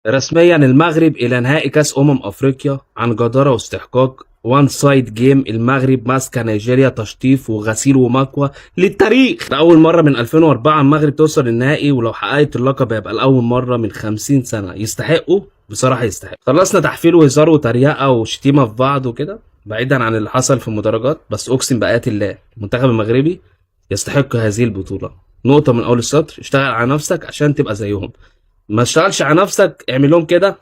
رسميا المغرب إلى نهائي كأس أفريقيا عن جدارة واستحقاق. وان سايد جيم، المغرب ماسكة نيجيريا تشطيف وغسيل ومكوى للتاريخ. لأول مرة من 2004 المغرب توصل للنهائي، ولو حققت اللقب هيبقى لأول مرة من 50 سنة. يستحقوا بصراحة، يستحق. خلصنا تحفيل وهزار وتريقة وشتيمة في بعض وكده، بعيدا عن اللي حصل في المدرجات. بس أقسم بآيات الله المنتخب المغربي يستحق هذه البطولة. نقطة من أول السطر، اشتغل على نفسك عشان تبقى زيهم. ما تشتغلش على نفسك، اعمل لهم كده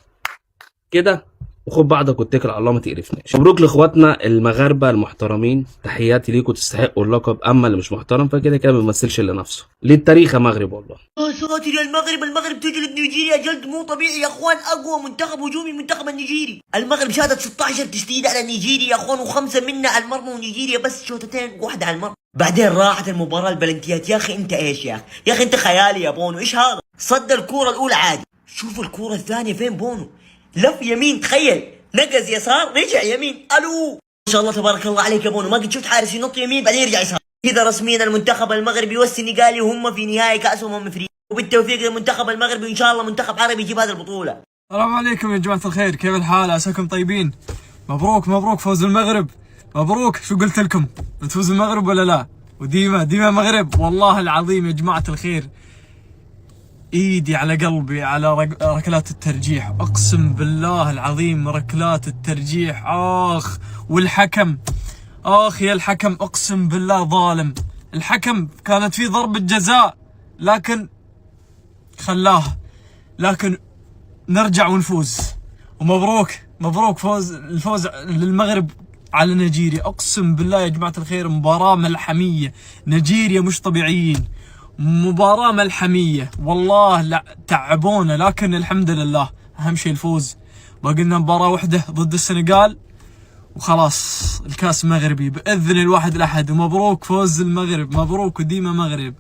كده وخد بعضك واتكل على الله، ما تقرفناش. مبروك لاخواتنا المغاربه المحترمين، تحياتي ليكم، تستحقوا اللقب. اما اللي مش محترم فكده كده ما بيمثلش الا نفسه. للتاريخ يا مغرب والله. يا ساتر يا المغرب، المغرب تجلد نيجيريا جلد مو طبيعي يا اخوان. اقوى منتخب هجومي منتخب النيجيري. المغرب شهدت 16 تسديد على نيجيريا يا اخوان، وخمسه منها على المرمى، ونيجيريا بس شوطتين واحده على المرمى. بعدين راحت المباراه البلنتيات. يا اخي انت ايش يا اخي؟ يا اخي انت خيالي يا بونو. ايش هذا؟ صد الكوره الاولى عادي، شوف الكوره الثانيه فين بونو. لف يمين، تخيل، نقز يسار، رجع يمين. الو ما شاء الله تبارك الله عليك يا بونو. ما قد شفت حارس ينط يمين بعدين يرجع يسار كذا. رسميا المنتخب المغربي والسنغالي هم في نهائي كاس افريقيا، وبالتوفيق للمنتخب المغربي، وان شاء الله منتخب عربي يجيب هذه البطوله. السلام عليكم يا جماعة الخير، كيف الحال؟ عساكم طيبين. مبروك مبروك فوز المغرب، مبروك. شو قلت لكم؟ بتفوز المغرب ولا لا؟ وديما ديما مغرب. والله العظيم يا جماعة الخير، ايدي على قلبي على ركلات الترجيح، اقسم بالله العظيم ركلات الترجيح. والحكم، يا الحكم، اقسم بالله ظالم. الحكم كانت في ضربة جزاء لكن خلاها، لكن نرجع ونفوز. ومبروك مبروك الفوز للمغرب على نيجيريا. اقسم بالله يا جماعة الخير مباراة ملحمية. نيجيريا مش طبيعيين، مباراة ملحمية والله. لا تعبونا لكن الحمد لله، اهم شيء الفوز. باقي لنا مباراة واحدة ضد السنغال وخلاص الكاس مغربي باذن الواحد الاحد. ومبروك فوز المغرب، مبروك وديما مغرب.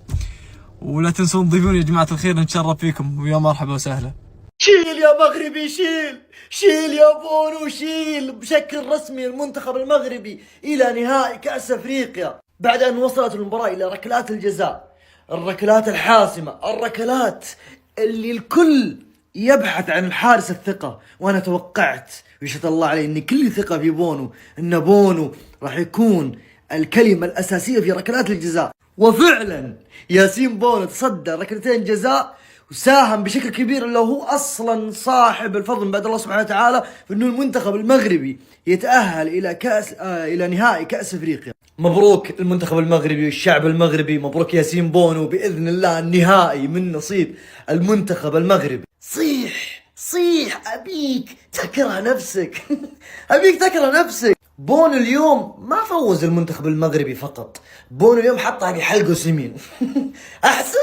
ولا تنسون تضيفوني يا جماعة الخير، نتشرف فيكم ويا مرحبا وسهلا. شيل يا مغربي، شيل شيل يا بونو، شيل. بشكل رسمي المنتخب المغربي إلى نهائي كأس أفريقيا بعد أن وصلت المباراة إلى ركلات الجزاء، الركلات الحاسمة، الركلات اللي الكل يبحث عن الحارس الثقة. وأنا توقعت ويشهد الله علي إني كل ثقة في بونو، إن بونو راح يكون الكلمة الأساسية في ركلات الجزاء. وفعلا ياسين بونو تصدى ركلتين جزاء وساهم بشكل كبير، اللي هو اصلا صاحب الفضل بعد الله سبحانه وتعالى في انه المنتخب المغربي يتأهل الى الى نهائي كأس افريقيا. مبروك المنتخب المغربي والشعب المغربي، مبروك ياسين بونو، باذن الله النهائي من نصيب المنتخب المغربي. صيح صيح، ابيك تكره نفسك ابيك تكره نفسك. بونو اليوم ما فوز المنتخب المغربي فقط، بونو اليوم حطها في حلقه سمين احسن.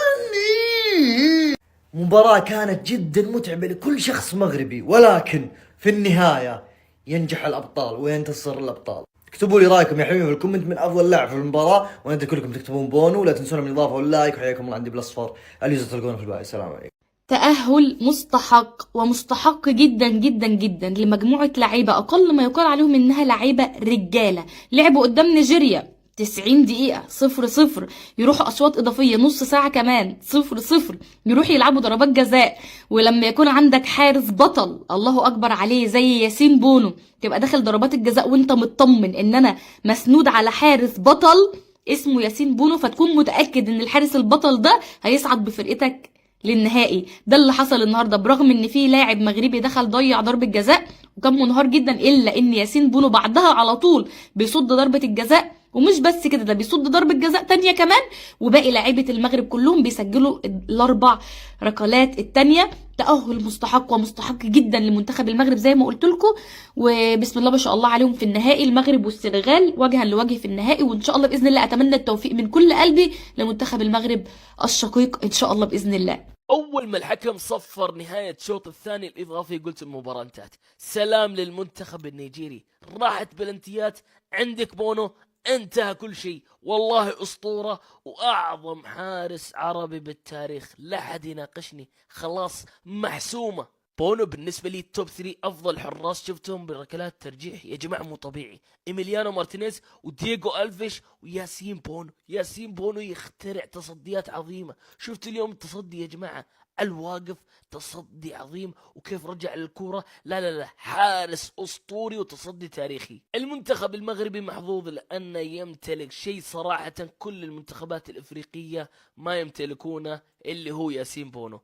مباراة كانت جدا متعبة لكل شخص مغربي، ولكن في النهاية ينجح الأبطال وينتصر الأبطال. اكتبوا لي رايكم يا حبيبي في الكومنت من أفضل لاعب في المباراة، وأنتم كلكم تكتبون بونو. لا تنسون من الإضافة واللايك، وحياكم الله عندي بالأصفر. اليوزر تلقونه في الباقي. السلام عليكم. تأهل مستحق ومستحق جدا جدا جدا لمجموعة لعيبة أقل ما يقال عليهم إنها لعيبة رجالة. لعبوا قدام نيجيريا 90 دقيقة 0-0، يروحوا أشواط إضافية نص ساعة كمان 0-0، يروحوا يلعبوا ضربات جزاء. ولما يكون عندك حارس بطل الله أكبر عليه زي ياسين بونو، تبقى داخل ضربات الجزاء وانت مطمن إن أنا مسنود على حارس بطل اسمه ياسين بونو، فتكون متأكد إن الحارس البطل ده هيصعد بفرقتك للنهائي. ده اللي حصل النهارده، برغم ان في لاعب مغربي دخل ضيع ضربه جزاء وكان منهار جدا، الا ان ياسين بونو بعدها على طول بيصد ضربه الجزاء. ومش بس كده، ده بيصد ضربه جزاء تانية كمان، وباقي لاعيبه المغرب كلهم بيسجلوا الاربع ركلات التانية. تأهل مستحق ومستحق جدا لمنتخب المغرب زي ما قلت لكم، وبسم الله ما شاء الله عليهم في النهائي. المغرب والسنغال وجها لوجه في النهائي، وان شاء الله باذن الله اتمنى التوفيق من كل قلبي لمنتخب المغرب الشقيق ان شاء الله باذن الله. اول ما الحكم صفر نهاية الشوط الثاني الاضافي قلت المباراة انتهت. سلام للمنتخب النيجيري، راحت بلنتيات، عندك بونو، انتهى كل شيء. والله اسطورة واعظم حارس عربي بالتاريخ، لا حد يناقشني، خلاص محسومة. بونو بالنسبة لي توب 3 افضل حراس شفتهم بركلات ترجيح يا جماعة، مو طبيعي. ايميليانو مارتينيز ودييغو الفيش وياسين بونو. ياسين بونو يخترع تصديات عظيمة. شفت اليوم التصدي يا جماعة، الواقف تصدي عظيم، وكيف رجع للكورة، لا حارس أسطوري وتصدي تاريخي. المنتخب المغربي محظوظ لأنه يمتلك شيء صراحة كل المنتخبات الإفريقية ما يمتلكونه، اللي هو ياسين بونو.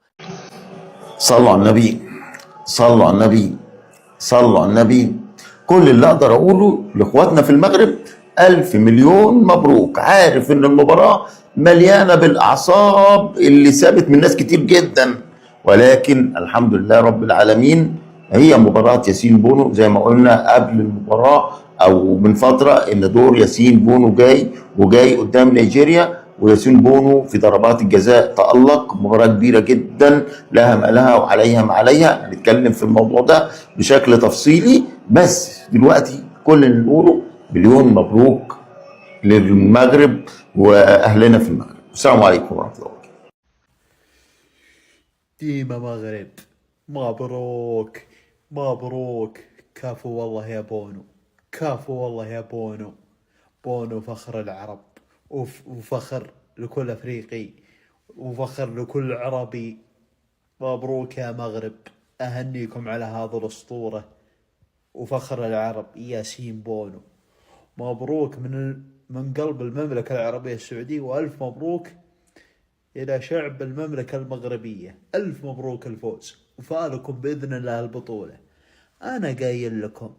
صلوا على النبي، صلوا على النبي، صلوا على النبي. كل اللي اقدر اقوله لاخواتنا في المغرب الف مليون مبروك. عارف ان المباراة مليانة بالاعصاب اللي سابت من ناس كتير جدا، ولكن الحمد لله رب العالمين. هي مباراة ياسين بونو زي ما قلنا قبل المباراة او من فترة، ان دور ياسين بونو جاي قدام نيجيريا، وياسين بونو في ضربات الجزاء تألق. مباراة كبيرة جدا لها ما لها وعليها ما عليها. هنتكلم في الموضوع ده بشكل تفصيلي، بس دلوقتي كل اللي نقوله مليون مبروك للمغرب واهلنا في المغرب. السلام عليكم ورحمة الله وبركاته. ديما مغرب، مبروك مبروك. كفو والله يا بونو، كفو والله يا بونو. بونو فخر العرب وفخر لكل افريقي وفخر لكل عربي. مبروك يا مغرب، اهنيكم على هذا الاسطورة وفخر العرب ياسين بونو. مبروك من قلب المملكة العربية السعودية، والف مبروك إلى شعب المملكة المغربية. ألف مبروك الفوز، وفالكم بإذن الله البطولة. أنا قايل لكم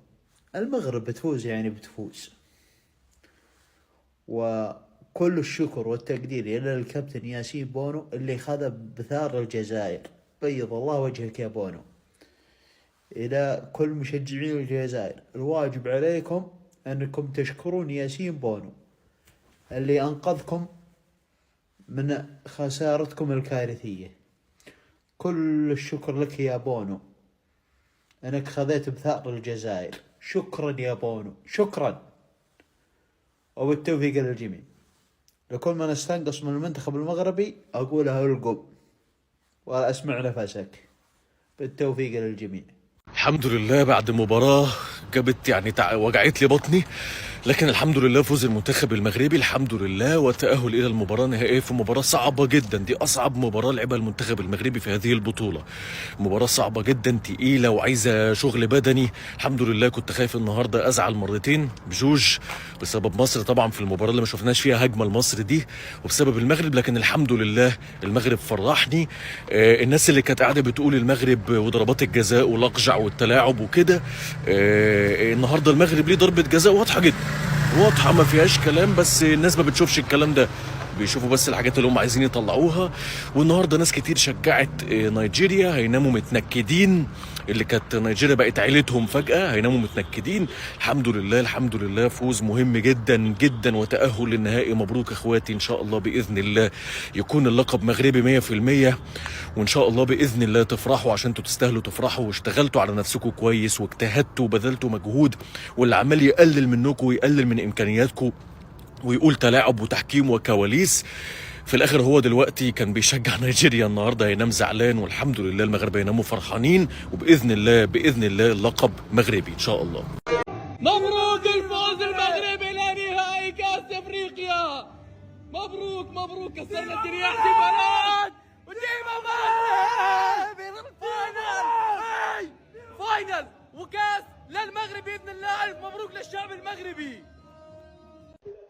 المغرب بتفوز، يعني بتفوز. وكل الشكر والتقدير إلى الكابتن ياسين بونو اللي خذ بثار الجزائر. بيض الله وجهك يا بونو. إلى كل مشجعين الجزائر، الواجب عليكم أنكم تشكرون ياسين بونو اللي أنقذكم من خسارتكم الكارثية. كل الشكر لك يا بونو أنك خذيت بثأر الجزائر. شكرا يا بونو، شكرا. وبالتوفيق للجميع. لكل من استنقص من المنتخب المغربي أقولها القم وأسمع نفسك. بالتوفيق للجميع. الحمد لله بعد مباراة جابت يعني وجعت لي بطني، لكن الحمد لله فوز المنتخب المغربي الحمد لله، وتأهل إلى المباراة النهائية في مباراة صعبة جدا. دي أصعب مباراة لعبها المنتخب المغربي في هذه البطولة. مباراة صعبة جدا، تقيلة وعايزة شغل بدني. الحمد لله كنت خايف النهاردة أزعل مرتين بجوج بسبب مصر طبعا في المباراة اللي ما شفناش فيها هجمة لمصر دي، وبسبب المغرب، لكن الحمد لله المغرب فرحني. الناس اللي كانت قاعدة بتقول المغرب وضربات الجزاء والأقجع والتلاعب وكده، النهارده المغرب ليه ضربة جزاء واضحة جدا، واضحة ما فيهاش كلام، بس الناس ما بتشوفش الكلام ده، بيشوفوا بس الحاجات اللي هم عايزين يطلعوها. والنهارده ناس كتير شجعت نيجيريا، هيناموا متنكدين. اللي كانت نيجيريا بقت عيلتهم فجأة، هيناموا متنكدين. الحمد لله الحمد لله، فوز مهم جدا جدا وتأهل للنهائي. مبروك اخواتي، ان شاء الله بإذن الله يكون اللقب مغربي 100%، وان شاء الله بإذن الله تفرحوا عشان انتوا تستاهلوا تفرحوا، واشتغلتوا على نفسكم كويس واجتهدتوا وبذلتوا مجهود. واللي عمال يقلل منكم ويقلل من امكانياتكم ويقول تلاعب وتحكيم وكواليس، في الاخر هو دلوقتي كان بيشجع نيجيريا، النهارده هينام زعلان. والحمد لله المغرب هيناموا فرحانين، وباذن الله باذن الله اللقب مغربي ان شاء الله. مبروك الفوز المغربي الى نهائي كاس افريقيا. مبروك مبروك، كسرنا الدنيا احتفالات وديما مغرب فاينل وكاس للمغرب باذن الله. الف مبروك للشعب المغربي.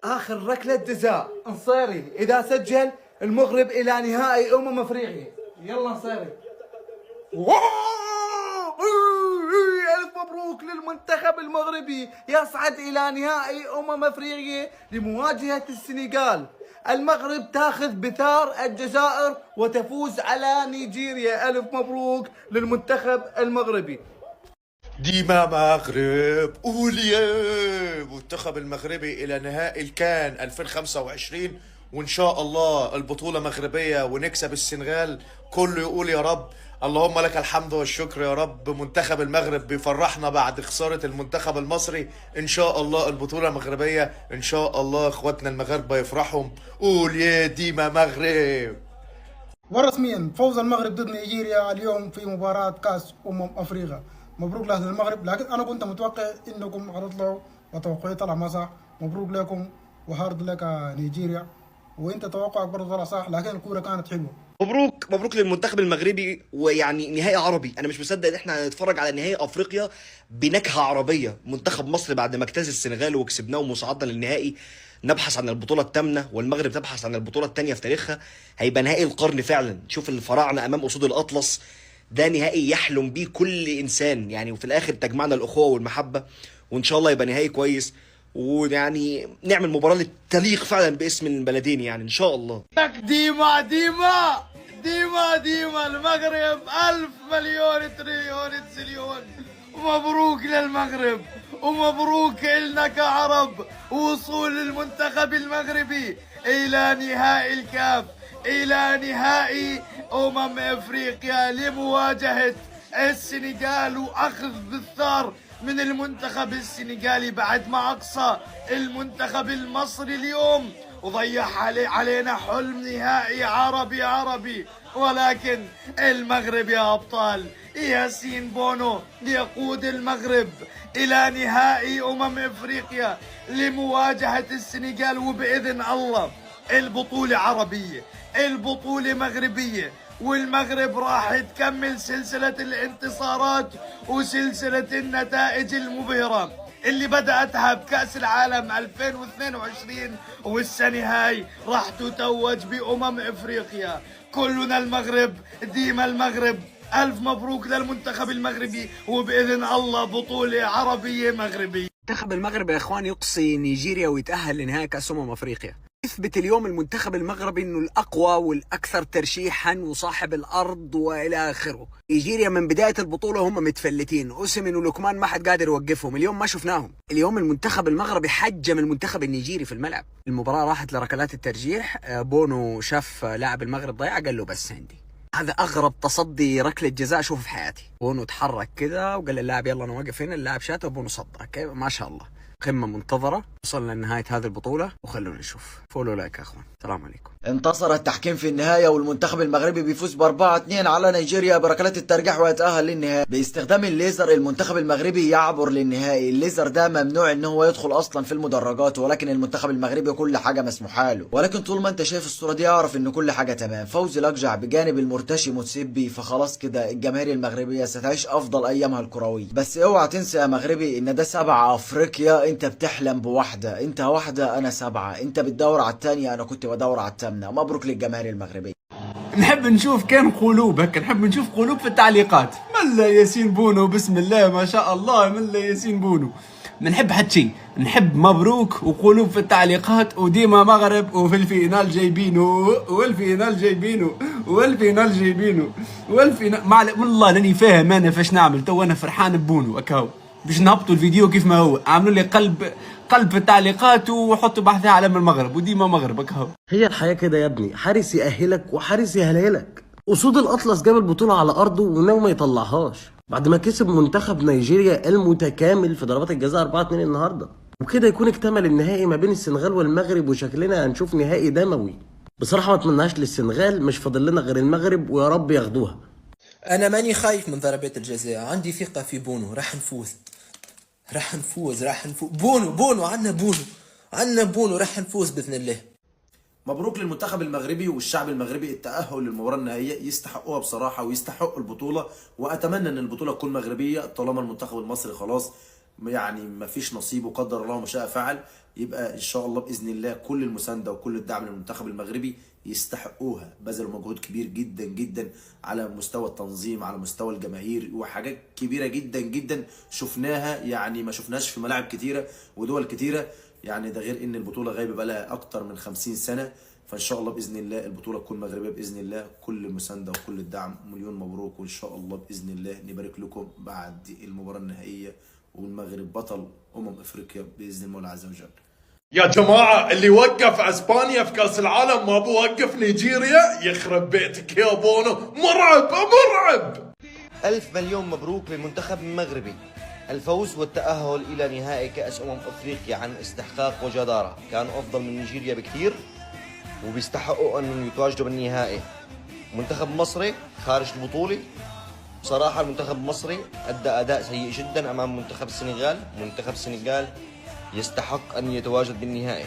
آخر ركلة جزاء نصيري إذا سجل المغرب إلى نهائي أفريقيا. يلا نصيري. ألف مبروك للمنتخب المغربي، يصعد إلى نهائي أفريقيا لمواجهة السنغال. المغرب تاخذ بثار الجزائر وتفوز على نيجيريا. ألف مبروك للمنتخب المغربي. ديما مغرب قولي. منتخب المغربي الى نهائي الكان 2025، وان شاء الله البطولة مغربية ونكسب السنغال. كله يقول يا رب. اللهم لك الحمد والشكر يا رب. منتخب المغرب بيفرحنا بعد خسارة المنتخب المصري. ان شاء الله البطولة مغربية، ان شاء الله اخواتنا المغاربة يفرحهم. قول يا ديما مغرب. ورسميا فوز المغرب ضد نيجيريا اليوم في مباراة كاس افريقيا. مبروك لأهل المغرب، لكن أنا كنت متوقع إنكم هتطلعوا وتوقعي طلع ما صح. مبروك لكم وهارد لك نيجيريا، وانت توقعك برضه طلع صح، لكن الكوره كانت حلوه. مبروك للمنتخب المغربي، ويعني نهائي عربي. انا مش مصدق ان احنا هنتفرج على نهائي افريقيا بنكهه عربيه. منتخب مصر بعد ما اجتاز السنغال وكسبناه وصعدنا للنهائي، نبحث عن البطوله الثامنه، والمغرب تبحث عن البطوله الثانيه في تاريخها. هيبقى نهائي القرن فعلا. شوف الفراعنه امام اسود الاطلس، ده نهائي يحلم بيه كل انسان يعني. وفي الاخر تجمعنا الاخوه والمحبه، وان شاء الله يبقى نهائي كويس، ويعني نعمل مباراه تليق فعلا باسم البلدين يعني ان شاء الله. ديما ديما ديما ديما المغرب 1000 مليون تريليون تسليون. مبروك للمغرب، ومبروك إلنا كعرب وصول المنتخب المغربي إلى نهائي الكاف، إلى نهائي أفريقيا لمواجهة السنغال، وأخذ بالثار من المنتخب السنغالي بعد ما أقصى المنتخب المصري اليوم وضيع علينا حلم نهائي عربي. ولكن المغرب يا أبطال، ياسين بونو يقود المغرب إلى نهائي أفريقيا لمواجهة السنغال، وبإذن الله البطولة عربية، البطولة مغربية، والمغرب راح تكمل سلسلة الانتصارات وسلسلة النتائج المبهرة اللي بدأتها بكأس العالم 2022، والسنة هاي راح تتوج أفريقيا. كلنا المغرب، ديما المغرب. ألف مبروك للمنتخب المغربي، وبإذن الله بطولة عربية مغربية. منتخب المغرب يا اخوان يقصي نيجيريا ويتأهل لنهائي كأس أفريقيا. يثبت اليوم المنتخب المغربي انه الاقوى والاكثر ترشيحا وصاحب الارض والى اخره. نيجيريا من بدايه البطوله هم متفلتين، اوسمن ولوكمان ما حد قادر يوقفهم، اليوم ما شفناهم. اليوم المنتخب المغربي حجم المنتخب النيجيري في الملعب. المباراه راحت لركلات الترجيح، بونو شاف لاعب المغرب ضيع قال له بس عندي. هذا اغرب تصدي ركله جزاء اشوفه في حياتي. بونو تحرك كذا وقال للاعب يلا انا واقف هنا، اللاعب شاته وبونو صدها. ما شاء الله، قمة منتظرة. وصلنا لنهاية هذه البطولة، وخلونا نشوف. فولو لايك يا اخوان، السلام عليكم. انتصر التحكيم في النهاية، والمنتخب المغربي بيفوز ب4-2 على نيجيريا بركلات الترجيح ويتأهل للنهائي باستخدام الليزر. المنتخب المغربي يعبر للنهائي. الليزر ده ممنوع ان هو يدخل اصلا في المدرجات، ولكن المنتخب المغربي كل حاجة مسموحة له. ولكن طول ما انت شايف الصورة دي اعرف ان كل حاجة تمام. فوزي الاقجع بجانب المرتشي موتسيبي، فخلاص كده الجماهير المغربية ستعيش افضل ايامها الكروية. بس اوعى تنسى يا مغربي ان ده 7 افريقيا، انت بتحلم بواحدة، انت واحدة انا 7، انت بتدور على الثانية انا كنت بدور على الثامنة. مبروك للجماهير المغربية. نحب نشوف كم قلوبك، نحب نشوف قلوب في التعليقات. ملا ياسين بونو، بسم الله ما شاء الله، ملا ياسين بونو. ما نحب حد شيء، نحب مبروك وقلوب في التعليقات، وديما مغرب، وفي الفينال جايبينو، والفينال جايبينه، والفينال جايبينه، والفينال. والله لاني فاهم انا فاش نعمل تو. انا فرحان ببونو اكاو، باش نهبطوا الفيديو كيف ما هو. عاملوا لي قلب في التعليقات وحطوا بحث علم المغرب، وديما مغرب اكاو. هي الحياة كده يا ابني، حارس يأهلك وحارس يهلهلك. أسود الأطلس جاب البطولة على أرضه وناوي ما يطلعهاش بعد ما كسب منتخب نيجيريا المتكامل في ضربات الجزاء 4-2 النهارده. وكده يكون اكتمل النهائي ما بين السنغال والمغرب، وشكلنا هنشوف نهائي دموي. بصراحة ما اتمناش للسنغال، مش فاضل لنا غير المغرب، ويا رب ياخدوها. أنا ماني خايف من ضربات الجزاء، عندي ثقة في بونو. راح نفوز. بونو عنا بونو راح نفوز بإذن الله. مبروك للمنتخب المغربي والشعب المغربي التأهل للمباراة النهائية. يستحقوها بصراحة ويستحقوا البطولة، وأتمنى أن البطولة تكون مغربية طالما المنتخب المصري خلاص يعني ما فيش نصيب وقدر الله ما شاء فعل. يبقى إن شاء الله بإذن الله كل المساندة وكل الدعم للمنتخب المغربي، يستحقوها. بذلوا مجهود كبير جدا جدا على مستوى التنظيم، على مستوى الجماهير، وحاجات كبيرة جدا جدا شفناها يعني ما شفناش في ملاعب كتيرة ودول كتيرة يعني. ده غير ان البطولة غايبة بقالها اكتر من 50 سنة. فان شاء الله باذن الله البطولة تكون مغربية باذن الله. كل المساندة وكل الدعم، مليون مبروك، وان شاء الله باذن الله نبارك لكم بعد المباراة النهائية، والمغرب بطل افريقيا باذن المولى عز وجل. يا جماعة اللي وقف اسبانيا في كاس العالم ما بوقف نيجيريا، يخرب بيتك يا بونو، مرعب. 1000 مليون مبروك للمنتخب المغربي. الفوز والتأهل إلى نهائي كأس أفريقيا عن استحقاق وجدارة. كانوا أفضل من نيجيريا بكثير، وبيستحقوا أن يتواجدوا بالنهائي. منتخب مصري خارج البطولة. بصراحة المنتخب المصري أدى أداء سيء جدا أمام منتخب السنغال. منتخب السنغال يستحق أن يتواجد بالنهائي.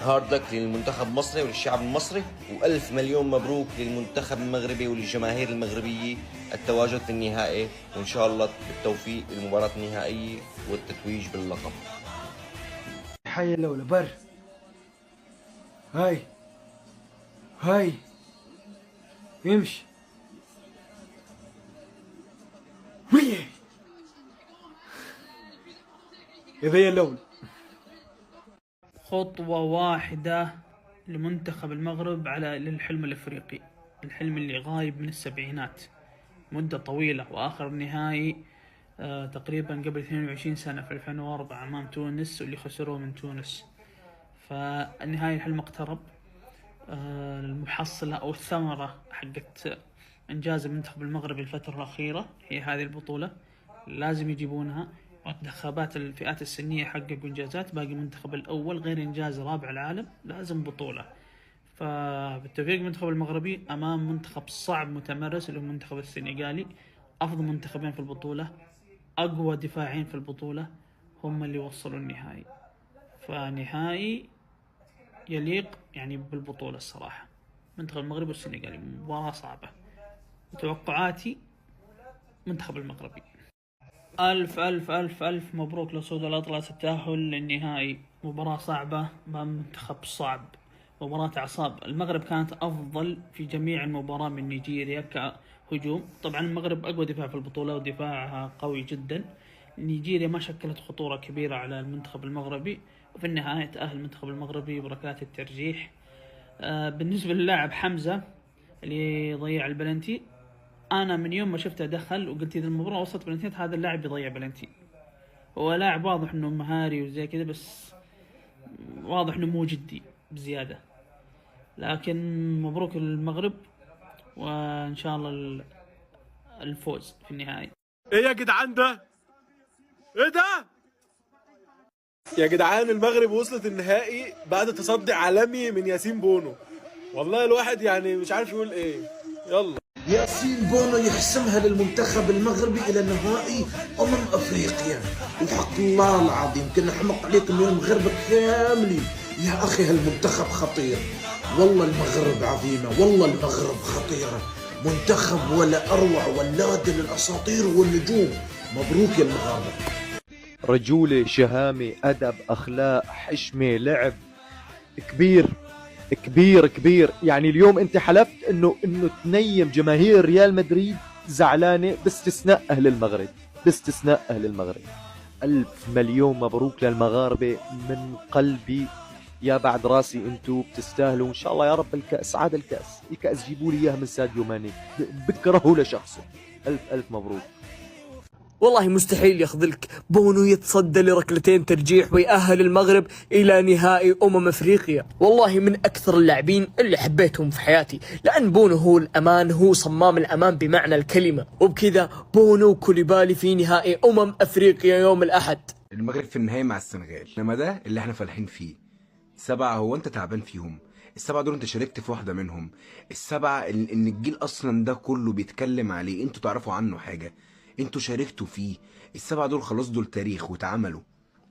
هارد لك للمنتخب المصري وللشعب المصري، وألف مليون مبروك للمنتخب المغربي وللجماهير المغربية التواجد في النهائي، وإن شاء الله بالتوفيق للمباراة النهائية والتتويج باللقب. حي الأولى بر هاي يمشي ويه يا الأولى. خطوة واحدة لمنتخب المغرب على للحلم الافريقي، الحلم اللي غايب من السبعينات مدة طويلة، واخر نهائي تقريبا قبل 22 سنة في 2004 امام تونس واللي خسروه من تونس. فالنهائي الحلم اقترب. المحصلة او الثمرة حقت انجاز المنتخب المغربي الفترة الاخيرة هي هذه البطولة، لازم يجيبونها. انتخابات الفئات السنية حققوا انجازات، باقي المنتخب الاول غير انجاز رابع العالم لازم بطولة. فبالتوفيق المنتخب المغربي امام منتخب صعب متمرس اللي هو المنتخب السنغالي، افضل منتخبين في البطولة، اقوى دفاعين في البطولة، هم اللي وصلوا النهائي. فنهائي يليق يعني بالبطولة الصراحة، منتخب المغرب والسنغالي مباراة صعبة. وتوقعاتي منتخب المغربي. ألف ألف ألف ألف مبروك لصعود الأطلس التأهل للنهائي. مباراة صعبة أمام منتخب صعب، مباراة أعصاب. المغرب كانت أفضل في جميع المباراة من نيجيريا كهجوم. طبعا المغرب أقوى دفاع في البطولة ودفاعها قوي جدا. نيجيريا ما شكلت خطورة كبيرة على المنتخب المغربي، وفي النهاية تأهل المنتخب المغربي بركلات الترجيح. بالنسبة للاعب حمزة اللي ضيع البلنتي، أنا من يوم ما شفته دخل وقلت إذا المباراة وصلت بلنتيات هذا اللاعب يضيع بلنتي. هو لاعب واضح إنه مهاري وزي كذا، بس واضح إنه مو جدي بزيادة. لكن مبروك للمغرب، وإن شاء الله الفوز في النهائي. ايه يا جدعان ده؟ ايه ده؟ يا جدعان المغرب وصلت النهائي بعد تصدي عالمي من ياسين بونو. والله الواحد يعني مش عارف يقول ايه. يلا ياسين بونو يحسمها للمنتخب المغربي إلى نهائي أفريقيا. وحق الله العظيم كنا حمق عليكم يا المغرب كاملين. يا أخي هالمنتخب خطير، والله المغرب عظيمة، والله المغرب خطيرة، منتخب ولا أروع، ولادة للأساطير والنجوم. مبروك يا المغاربة. رجولة، شهامة، أدب، أخلاق، حشمة، لعب كبير كبير كبير. يعني اليوم انت حلفت انه تنيم جماهير ريال مدريد زعلانة باستثناء اهل المغرب، باستثناء اهل المغرب. 1000 مليون مبروك للمغاربة من قلبي. يا بعد راسي انتو بتستاهلوا ان شاء الله يا رب الكأس. عاد الكأس جيبوا لي اياه من ساديو ماني، بكرهه لشخصه. 1000 مبروك. والله مستحيل يخذلك بونو يتصدى لركلتين ترجيح ويأهل المغرب إلى نهائي أفريقيا. والله من أكثر اللاعبين اللي حبيتهم في حياتي، لأن بونو هو الأمان، هو صمام الأمان بمعنى الكلمة. وبكذا بونو كوليبالي في نهائي أفريقيا يوم الأحد. المغرب في النهائي مع السنغال، انما ده اللي احنا فالحين فيه. 7 هو انت تعبان فيهم؟ ال7 دول انت شاركت في واحدة منهم. ال7 ان الجيل اصلا ده كله بيتكلم عليه، انتوا تعرفوا عنه حاجة، انتوا شاركتوا فيه. ال7 دول خلاص دول تاريخ واتعملوا.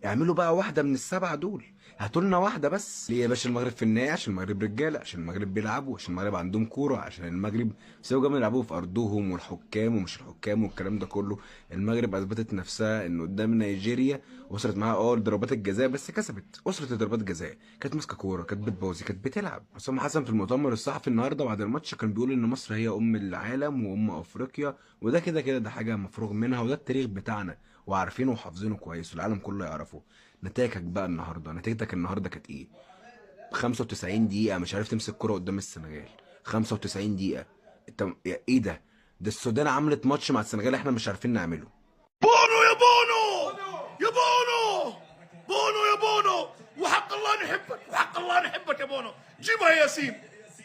اعملوا بقى واحدة من ال7 دول، هاتوا لنا واحدة بس. ليه يا باشا المغرب في النهائي؟ عشان المغرب رجالة، عشان المغرب بيلعبوا، عشان المغرب عندهم كورة، عشان المغرب سيبوا جماعة يلعبوا في ارضهم، والحكام ومش الحكام والكلام ده كله. المغرب اثبتت نفسها انه قدام نيجيريا وصلت معاها لضربات الجزاء، بس كسبت. وصلت لضربات جزاء، كانت ماسكه كوره، كانت بتبوظي، كانت بتلعب. حسام حسن في المؤتمر الصحفي النهارده بعد الماتش كان بيقول ان مصر هي العالم وام افريقيا، وده كده ده حاجه مفروغ منها، وده التاريخ بتاعنا وعارفينه وحافظينه كويس والعالم كله يعرفه. نتائجك بقى النهارده، نتيجتك النهارده كانت ايه؟ 95 دقيقه مش عارف تمسك كوره قدام السنغال. 95 دقيقه انت ايه ده؟ ده السودان عملت ماتش مع السنغال احنا مش عارفين نعمله. بونو يا بونو يا بونو، بونو يا بونو، وحق الله نحبك، وحق الله نحبك يا بونو. جيبها يا ياسين،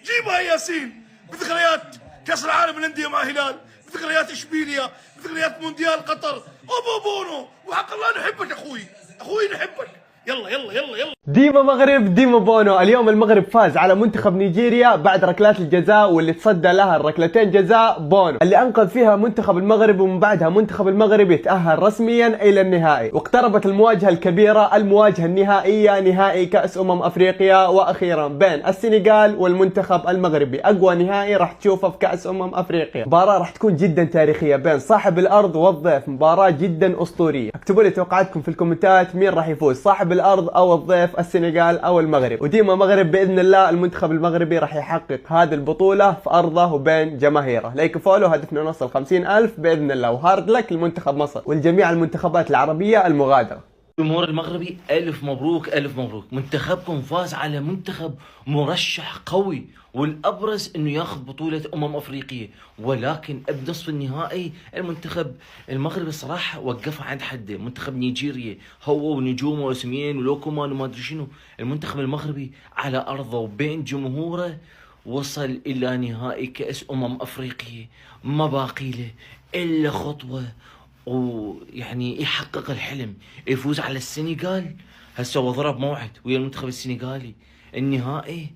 جيبها يا ياسين، بذكريات كاس العالم للانديه مع هلال، بذكريات اشبيليا، بذكريات مونديال قطر. ابو بونو، وحق الله نحبك اخوي، اخوي نحبك. يلا يلا يلا يلا. ديما مغرب ديما بونو. اليوم المغرب فاز على منتخب نيجيريا بعد ركلات الجزاء، واللي تصدى لها الركلتين جزاء بونو اللي انقذ فيها منتخب المغرب، ومن بعدها منتخب المغرب يتأهل رسميا الى النهائي. واقتربت المواجهة الكبيرة، المواجهة النهائية، نهائي كأس افريقيا، واخيرا بين السنغال والمنتخب المغربي. اقوى نهائي راح تشوفه في كأس افريقيا. مباراة راح تكون جدا تاريخية بين صاحب الارض والضيف، مباراة جدا اسطورية. اكتبوا لي توقعاتكم في الكومنتات مين راح يفوز، صاحب الارض او الضيف السنغال او المغرب. وديما مغرب باذن الله المنتخب المغربي راح يحقق هذه البطوله في ارضه وبين جماهيره. لايك وفولو، هدفنا نوصل 50,000 باذن الله، وهارد لك لمنتخب مصر والجميع المنتخبات العربيه المغادره. الجمهور المغربي ألف مبروك ألف مبروك، منتخبكم فاز على منتخب مرشح قوي، والأبرز أنه ياخذ بطولة أفريقية، ولكن بنصف النهائي المنتخب المغربي صراحة وقفها عند حده. منتخب نيجيريا هو ونجومه وسمين ولوكومان وما أدري شنو، المنتخب المغربي على أرضه وبين جمهوره وصل إلى نهائي كأس أفريقيا، ما باقي له إلا خطوة ويعني يحقق الحلم، يفوز على السنغال. هسه هو ضرب موعد ويا المنتخب السنغالي، النهائي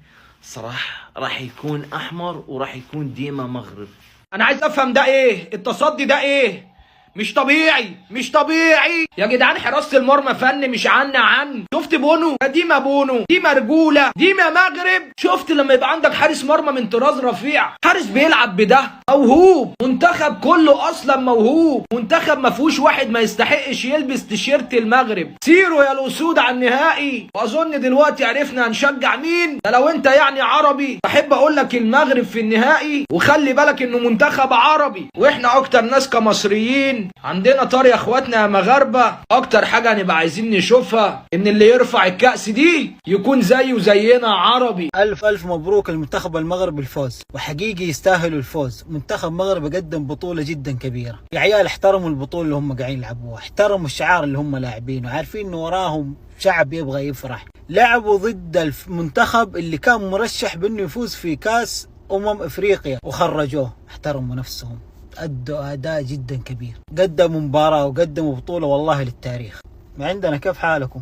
صراحة راح يكون احمر وراح يكون ديما مغرب. انا عايز افهم ده ايه التصدي ده ايه؟ مش طبيعي مش طبيعي يا جدعان. حراسة المرمى فن مش عن شفت بونو؟ ديما بونو، ديما رجولة، ديما مغرب. شفت لما يبقى عندك حارس مرمى من طراز رفيع، حارس بيلعب بده، موهوب. منتخب كله اصلا موهوب، منتخب ما فيهوش واحد ما يستحقش يلبس تيشيرت المغرب. سيروا يا الاسود على النهائي. واظن دلوقتي عرفنا هنشجع مين. ده لو انت يعني عربي بحب اقول لك المغرب في النهائي، وخلي بالك انه منتخب عربي، واحنا اكتر ناس كمصريين عندنا طار يا اخواتنا يا مغاربه. اكتر حاجه هنبقى عايزين نشوفها ان اللي يرفع الكأس دي يكون زيه زينا عربي. الف مبروك المنتخب المغربي الفوز، وحقيقي يستاهلوا الفوز. منتخب المغرب قدم بطوله جدا كبيره يا عيال. احترموا البطوله اللي هم قاعدين يلعبوها، احترموا الشعار اللي هم لاعبينه، عارفين انه وراهم شعب يبغى يفرح. لعبوا ضد المنتخب اللي كان مرشح بانه يفوز في كاس افريقيا وخرجوه. احترموا نفسهم، أدوا أداء جدا كبير، قدموا مباراة وقدموا بطولة والله للتاريخ. ما عندنا كيف حالكم؟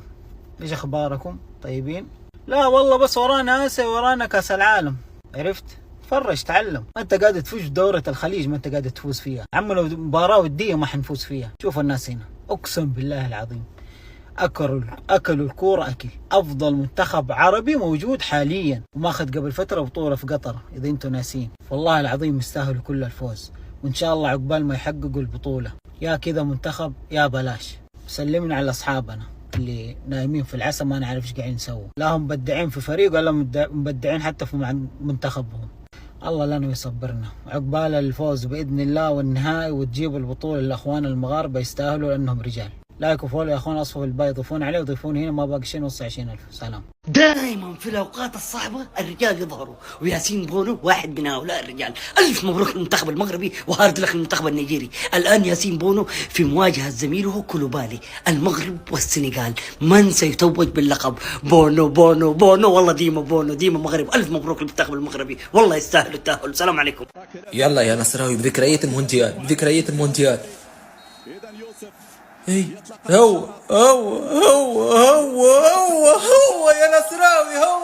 ايش اخباركم؟ طيبين؟ لا والله بس ورانا آسيا، ورانا كاس العالم، عرفت؟ تفرج تعلم. ما انت قاعد تفوز بدورة الخليج، ما انت قاعد تفوز فيها. عم لو مباراة ودية ما حنفوز فيها. شوف الناس هنا اقسم بالله العظيم اكلوا الكورة اكل. افضل منتخب عربي موجود حاليا، وماخذ قبل فترة بطولة في قطر اذا انتم ناسين. والله العظيم يستاهلوا كل الفوز، وان شاء الله عقبال ما يحققوا البطولة. يا كذا منتخب يا بلاش. سلمنا على اصحابنا اللي نايمين في العسى ما نعرف ايش قاعدين نسوي، لا هم مبدعين في فريق ولا مبدعين حتى في منتخبهم. الله لنا ويصبرنا، عقبال الفوز باذن الله والنهائي، وتجيبوا البطولة للاخوان المغاربة يستاهلوا لانهم رجال. لايك وفولو يا اخوان، اصفوا الباقي يضيفون عليه ويضيفون هنا، ما باقي شيء نوصل 20,000. سلام. دائما في الاوقات الصعبه الرجال يظهروا، وياسين بونو واحد من هؤلاء الرجال. الف مبروك للمنتخب المغربي، وهارد لك للمنتخب النيجيري. الان ياسين بونو في مواجهه زميله كولوبالي، المغرب والسنغال. من سيتوج باللقب؟ بونو بونو بونو، والله ديما بونو ديما مغرب. الف مبروك للمنتخب المغربي، والله يستاهل التاهل. السلام عليكم. يلا يا نصراوي بذكرية المونديال، بذكرية المونديال. اي هو يا نصراوي، هو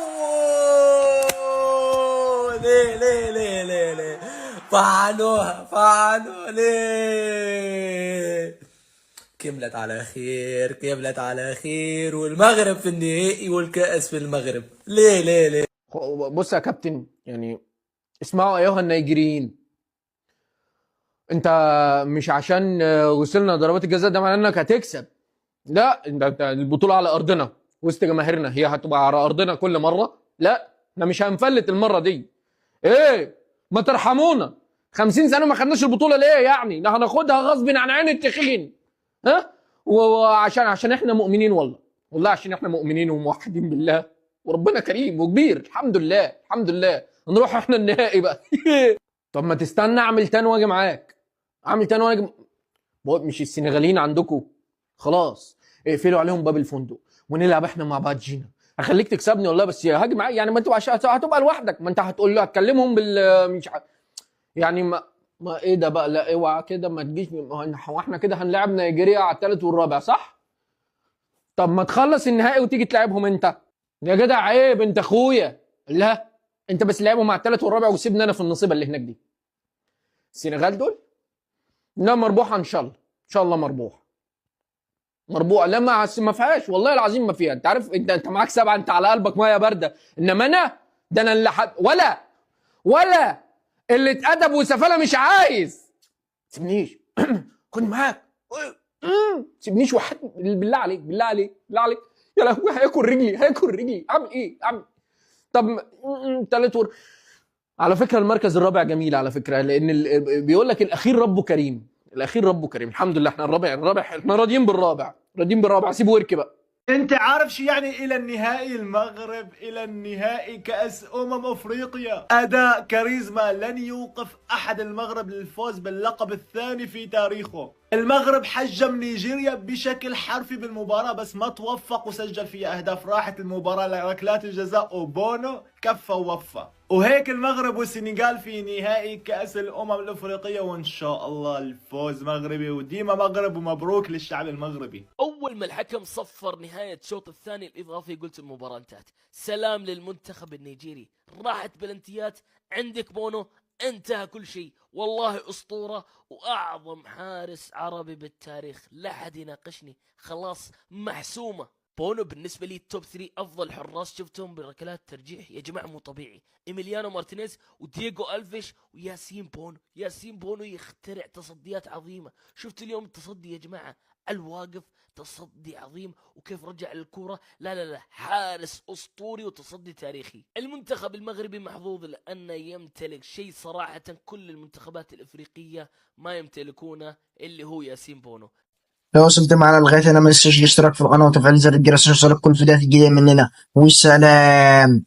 ليه فعلوها ليه. كملت على خير والمغرب في النهائي والكأس في المغرب. ليه بص يا كابتن، يعني اسمعوا ايها النيجيريين، انت مش عشان وصلنا ضربات الجزاء ده معناه انك هتكسب. لا، انت البطوله على ارضنا وسط جماهيرنا، هي هتبقى على ارضنا كل مره. لا احنا مش هنفلت المره دي. ايه ما ترحمونا، 50 سنه ما خدناش البطوله ليه يعني؟ ده هناخدها غصب عن عين التخين. ها؟ وعشان احنا مؤمنين، والله عشان احنا مؤمنين وموحدين بالله، وربنا كريم وكبير. الحمد لله نروح احنا النهائي بقى. طب ما تستنى اعمل تاني واجي معاك، مش السنغاليين عندكم خلاص اقفلوا عليهم باب الفندق ونلعب احنا مع بعض جينا. هخليك تكسبني والله، بس هاجي معاك يعني. ما انت هتبقى لوحدك، ما انت هتقول له هتكلمهم مش يعني ما ايه ده بقى. لا اوعى كده، ما تجيش. هو احنا كده هنلعب نيجيريا على الثالث والرابع صح؟ طب ما تخلص النهائي وتيجي تلعبهم انت. يا جدع عيب، انت اخويا. لا انت بس لعبوا مع الثالث والرابع وسيبني انا في النصيبه اللي هناك دي. السنغال دول لا مربوحه ان شاء الله، ان شاء الله مربوحه. مربوحه لا ما فيهاش والله العظيم ما فيها. انت عارف انت معاك 7، انت على قلبك ميه بارده، انما انا ده انا اللي ولا اللي اتأدب وسفاله مش عايز. سيبنيش خد معاك، سيبنيش وحد بالله عليك بالله عليك بالله عليك. يا لهوي هياكل رجلي اعمل ايه طب تالت على فكره المركز الرابع جميل على فكره، لان بيقول لك الاخير ربه كريم، الحمد لله. احنا الرابع احنا راضيين بالرابع سيبه ورك بقى. انت عارف شو يعني الى النهائي المغرب، الى النهائي كأس افريقيا؟ اداء كاريزما لن يوقف احد المغرب للفوز باللقب الثاني في تاريخه. المغرب حجم نيجيريا بشكل حرفي بالمباراة، بس ما توفق وسجل فيها اهداف. راحت المباراة لركلات الجزاء وبونو كفى ووفى. وهيك المغرب والسنغال في نهائي كأس الافريقية، وان شاء الله الفوز مغربي وديما مغرب، ومبروك للشعب المغربي. اول ما الحكم صفر نهاية الشوط الثاني الاضافي قلت المباراة انتهت. سلام للمنتخب النيجيري، راحت بلنتيات، عندك بونو، انتهى كل شيء. والله اسطورة واعظم حارس عربي بالتاريخ، لا حد يناقشني، خلاص محسومة. بونو بالنسبة لي توب 3 افضل حراس شفتهم بركلات ترجيح يا جماعة، مو طبيعي. ايميليانو مارتينيز ودييغو الفيش وياسين بونو يخترع تصديات عظيمة. شفت اليوم التصدي يا جماعة الواقف، تصدي عظيم، وكيف رجع الكرة. لا حارس اسطوري وتصدي تاريخي. المنتخب المغربي محظوظ لانه يمتلك شيء صراحة كل المنتخبات الافريقية ما يمتلكونه، اللي هو ياسين بونو. لو وصلت معنا لغاية هنا ما تنساش الاشتراك في القناة وتفعيل زر الجرس عشان يوصلك كل فيديوهات جديدة مننا، والسلام.